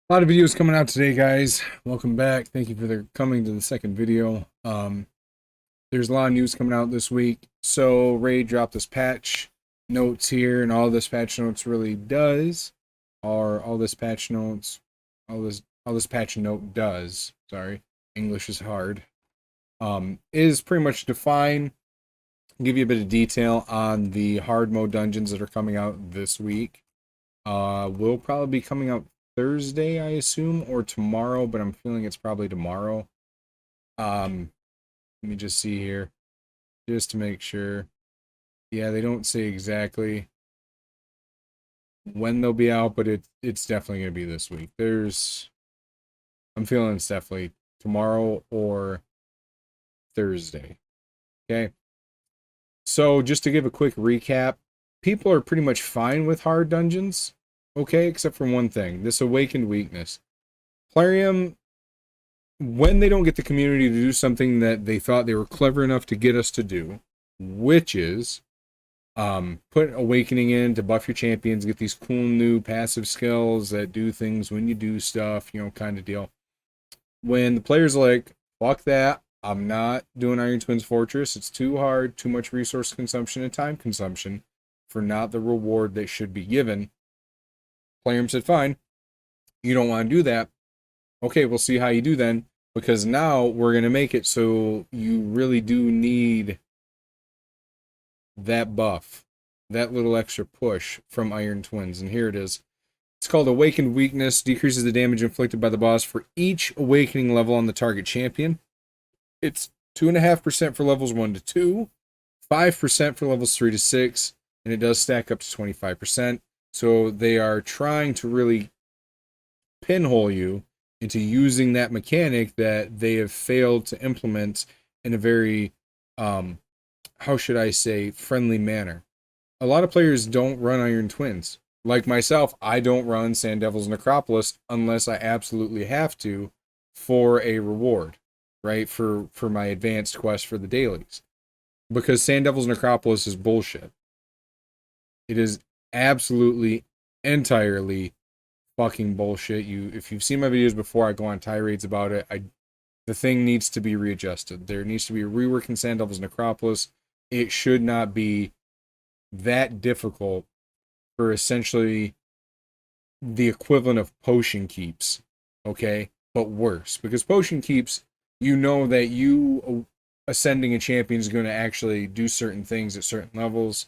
A lot of videos coming out today, guys. Welcome back. Thank you for coming to the second video. There's a lot of news coming out this week. So Ray dropped this patch notes here, and all this patch notes really does, or all this patch notes, all this patch note does. Sorry, English is hard. Is pretty much define, give you a bit of detail on the hard mode dungeons that are coming out this week. Will probably be coming out Thursday, I assume, or tomorrow, but I'm feeling it's probably tomorrow. Let me just see here, just to make sure. Yeah, they don't say exactly when they'll be out, but it's definitely gonna be this week. I'm feeling it's definitely tomorrow or Thursday. Okay. So just to give a quick recap, people are pretty much fine with hard dungeons, okay, except for one thing, this awakened weakness. Plarium, when they don't get the community to do something that they thought they were clever enough to get us to do, which is put awakening in to buff your champions, get these cool new passive skills that do things when you do stuff, kind of deal. When the players are like, fuck that, I'm not doing Iron Twins Fortress, it's too hard, too much resource consumption and time consumption for not the reward that should be given. Plarium said, fine, you don't want to do that. Okay, we'll see how you do then, because now we're going to make it so you really do need that buff, that little extra push from Iron Twins. And here it is. It's called Awakened Weakness, decreases the damage inflicted by the boss for each awakening level on the target champion. It's 2.5% for levels 1 to 2, 5% for levels 3 to 6, and it does stack up to 25%. So they are trying to really pinhole you into using that mechanic that they have failed to implement in a very, how should I say, friendly manner. A lot of players don't run Iron Twins. Like myself, I don't run Sand Devil's Necropolis unless I absolutely have to for a reward, right? For my advanced quest for the dailies. Because Sand Devil's Necropolis is bullshit. It is absolutely, entirely fucking bullshit. If you've seen my videos before, I go on tirades about it. The thing needs to be readjusted. There needs to be a rework in Sand Devil's Necropolis. It should not be that difficult for essentially the equivalent of potion keeps, okay? But worse, because potion keeps, you know that you ascending a champion is going to actually do certain things at certain levels.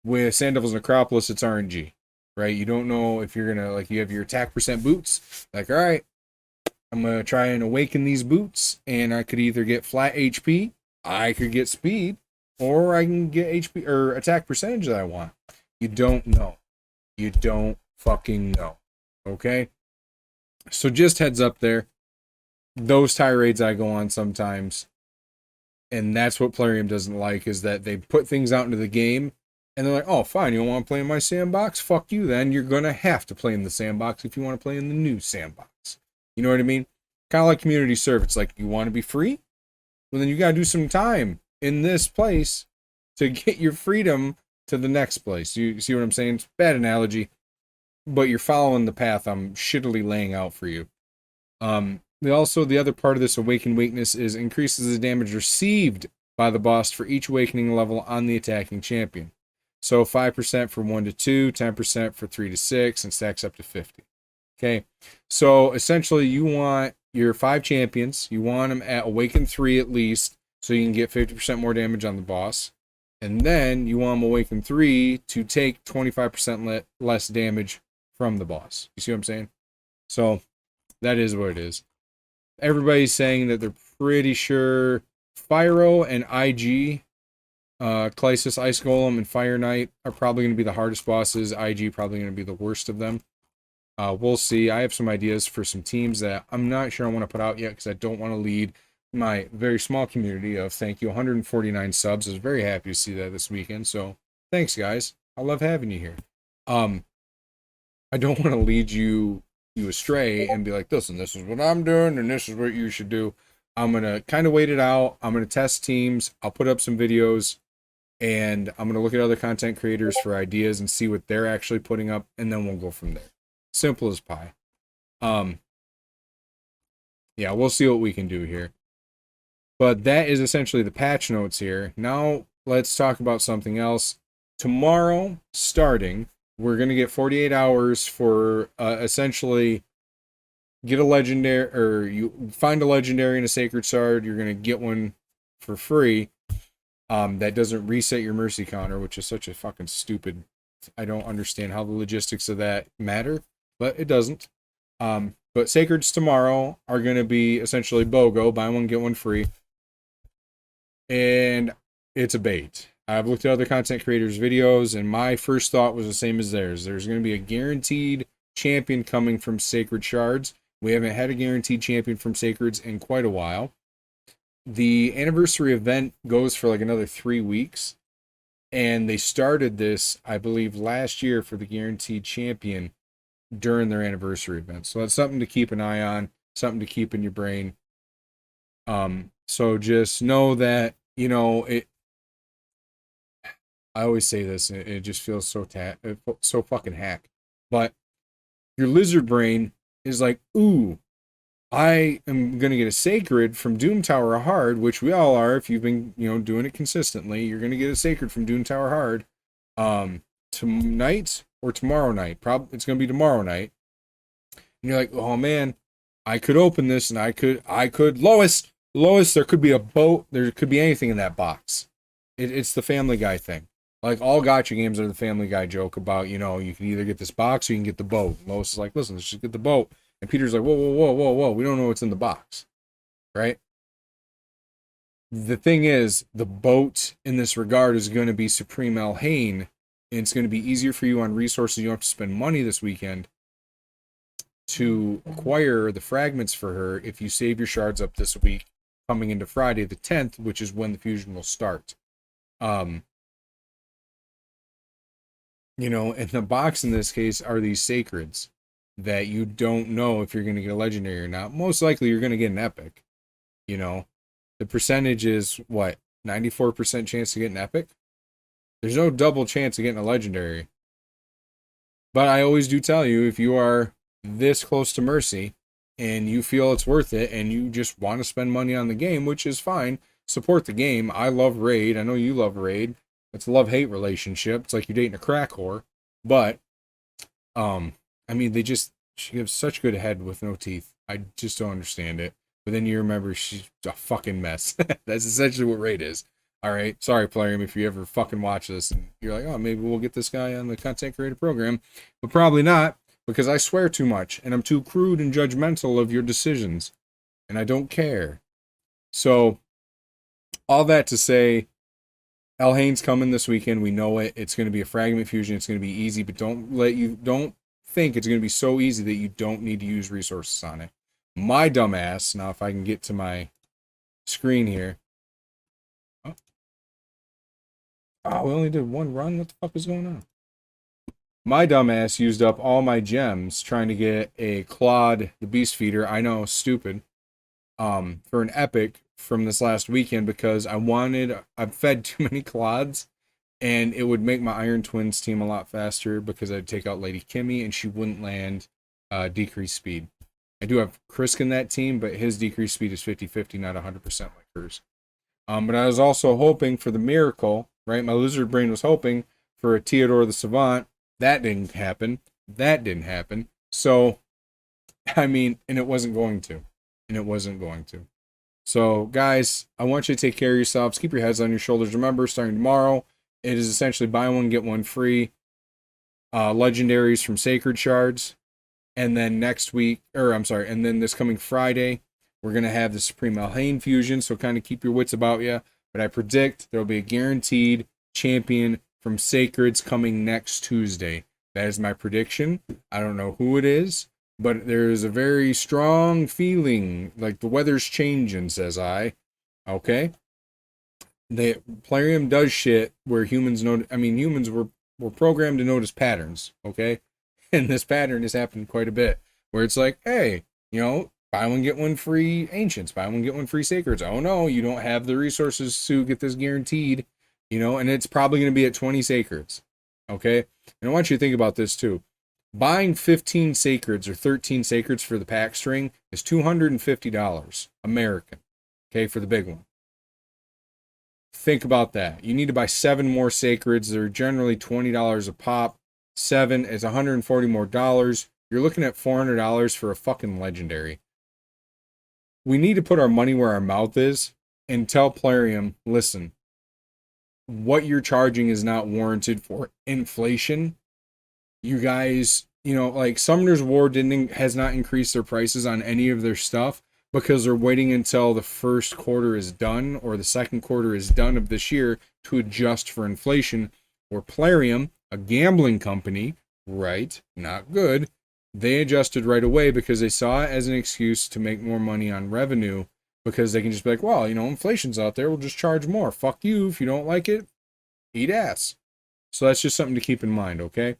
With Sand Devil's Necropolis, it's RNG, right? You don't know if you're gonna, like, you have your attack percent boots, like, all right, I'm gonna try and awaken these boots, and I could either get flat HP, I could get speed, or I can get HP or attack percentage that I want. You don't know. You don't fucking know. Okay? So just heads up there. Those tirades I go on sometimes, and that's what Plarium doesn't like, is that they put things out into the game, and they're like, oh, fine, you don't want to play in my sandbox? Fuck you then. You're going to have to play in the sandbox if you want to play in the new sandbox. You know what I mean? Kind of like community serve. It's like, you want to be free? Well, then you got to do some time in this place to get your freedom to the next place. You see what I'm saying? It's a bad analogy, but you're following the path I'm shittily laying out for you. The other part of this awakened weakness is increases the damage received by the boss for each awakening level on the attacking champion. So 5% for 1 to 2, 10% for 3 to 6, and stacks up to 50. Okay, so essentially you want your 5 champions, you want them at Awaken 3 at least, so you can get 50% more damage on the boss. And then you want them Awaken 3 to take 25% less damage from the boss. You see what I'm saying? So that is what it is. Everybody's saying that they're pretty sure Pyro and IG, Clysis, Ice Golem, and Fire Knight are probably going to be the hardest bosses. IG probably going to be the worst of them. We'll see. I have some ideas for some teams that I'm not sure I want to put out yet because I don't want to lead my very small community of, thank you, 149 subs. I was very happy to see that this weekend. So thanks, guys. I love having you here. I don't want to lead you astray and be like, listen, this is what I'm doing and this is what you should do. I'm going to kind of wait it out. I'm going to test teams. I'll put up some videos, and I'm going to look at other content creators for ideas and see what they're actually putting up, and then we'll go from there. Simple as pie. Um, yeah, we'll see what we can do here. But that is essentially the patch notes here. Now let's talk about something else. Tomorrow, starting, we're going to get 48 hours for essentially get a legendary, or you find a legendary in a sacred shard. You're going to get one for free. That doesn't reset your mercy counter, which is such a fucking stupid. I don't understand how the logistics of that matter, but it doesn't. But sacreds tomorrow are going to be essentially BOGO, buy one get one free, and it's a bait. I've looked at other content creators' videos, and my first thought was the same as theirs. There's going to be a guaranteed champion coming from sacred shards. We haven't had a guaranteed champion from sacreds in quite a while. The anniversary event goes for like another 3 weeks, and they started this, I believe, last year for the guaranteed champion during their anniversary event. So that's something to keep an eye on, something to keep in your brain. So just know that, you know, it. I always say this, and it just feels so fucking hack. But your lizard brain is like, ooh, I am gonna get a sacred from Doom Tower Hard, which we all are. If you've been, you know, doing it consistently, you're gonna get a sacred from Doom Tower Hard. Tonight or tomorrow night. Probably it's gonna be tomorrow night. And you're like, oh man, I could open this, and I could Lois, there could be a boat, there could be anything in that box. It's the Family Guy thing. Like, all gotcha games are the Family Guy joke about, you know, you can either get this box or you can get the boat. Lois is like, listen, let's just get the boat. And Peter's like, whoa, whoa, whoa, whoa, whoa, we don't know what's in the box, right? The thing is, the boat in this regard is going to be Supreme Elhain, and it's going to be easier for you on resources. You don't have to spend money this weekend to acquire the fragments for her if you save your shards up this week, coming into Friday the 10th, which is when the fusion will start. You know, and the box in this case are these sacreds that you don't know if you're going to get a legendary or not. Most likely you're going to get an epic. You know, the percentage is what, 94% chance to get an epic? There's no double chance of getting a legendary. But I always do tell you, if you are this close to Mercy and you feel it's worth it and you just want to spend money on the game, which is fine, support the game. I love Raid. I know you love Raid. It's a love-hate relationship. It's like you're dating a crack whore. But, I mean, she gives such good head with no teeth. I just don't understand it. But then you remember she's a fucking mess. That's essentially what Raid is. All right. Sorry, Plarium, if you ever fucking watch this and you're like, oh, maybe we'll get this guy on the content creator program. But probably not, because I swear too much and I'm too crude and judgmental of your decisions. And I don't care. So, all that to say, Elhain's coming this weekend. We know it. It's going to be a fragment fusion. It's going to be easy, but don't think it's going to be so easy that you don't need to use resources on it. My dumbass, now if I can get to my screen here. Oh, we only did one run? What the fuck is going on? My dumbass used up all my gems trying to get a Claude the Beast Feeder. I know, stupid. For an epic from this last weekend because I've fed too many Claudes and it would make my Iron Twins team a lot faster because I'd take out Lady Kimmy and she wouldn't land decreased speed. I do have Krisk in that team, but his decreased speed is 50-50, not 100% like hers. But I was also hoping for the miracle, right? My lizard brain was hoping for a Theodore the Savant. That didn't happen. So, I mean, and it wasn't going to. So, guys, I want you to take care of yourselves. Keep your heads on your shoulders. Remember, starting tomorrow, it is essentially buy one, get one free. Legendaries from Sacred Shards. And then and then this coming Friday, we're going to have the Supreme Elhain fusion. So kind of keep your wits about you. But I predict there'll be a guaranteed champion from Sacreds coming next Tuesday. That is my prediction. I don't know who it is, but there's a very strong feeling like the weather's changing, says I. Okay? The Plarium does shit where humans were programmed to notice patterns, okay? And this pattern has happened quite a bit, where it's like, hey, you know, buy one, get one free Ancients, buy one, get one free Sacreds. Oh no, you don't have the resources to get this guaranteed, you know, and it's probably going to be at 20 Sacreds, okay? And I want you to think about this too. Buying 15 sacreds or 13 sacreds for the pack string is $250 American, okay, for the big one. Think about that. You need to buy 7 more sacreds. They're generally $20 a pop. 7 is $140 more dollars. You're looking at $400 for a fucking legendary. We need to put our money where our mouth is and tell Plarium, listen, what you're charging is not warranted for inflation. You guys, like Summoner's War has not increased their prices on any of their stuff because they're waiting until the first quarter is done or the second quarter is done of this year to adjust for inflation. Or Plarium, a gambling company, right, not good, they adjusted right away because they saw it as an excuse to make more money on revenue because they can just be like, well, inflation's out there, we'll just charge more. Fuck you. If you don't like it, eat ass. So that's just something to keep in mind, okay?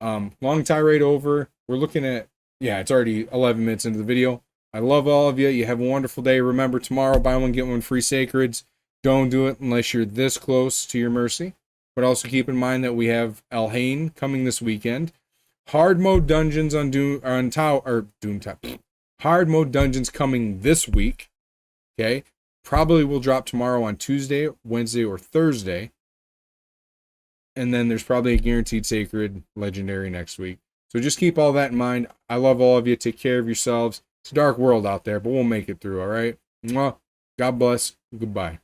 Long tirade over. We're looking at, it's already 11 minutes into the video. I love all of you. You have a wonderful day. Remember, tomorrow, buy one, get one free sacreds. Don't do it unless you're this close to your mercy. But also keep in mind that we have Elhain coming this weekend. Hard mode dungeons on Doomtown. Hard mode dungeons coming this week. Okay. Probably will drop tomorrow on Tuesday, Wednesday, or Thursday. And then there's probably a guaranteed sacred legendary next week. So just keep all that in mind. I love all of you. Take care of yourselves. It's a dark world out there, but we'll make it through, all right? Mwah. God bless. Goodbye.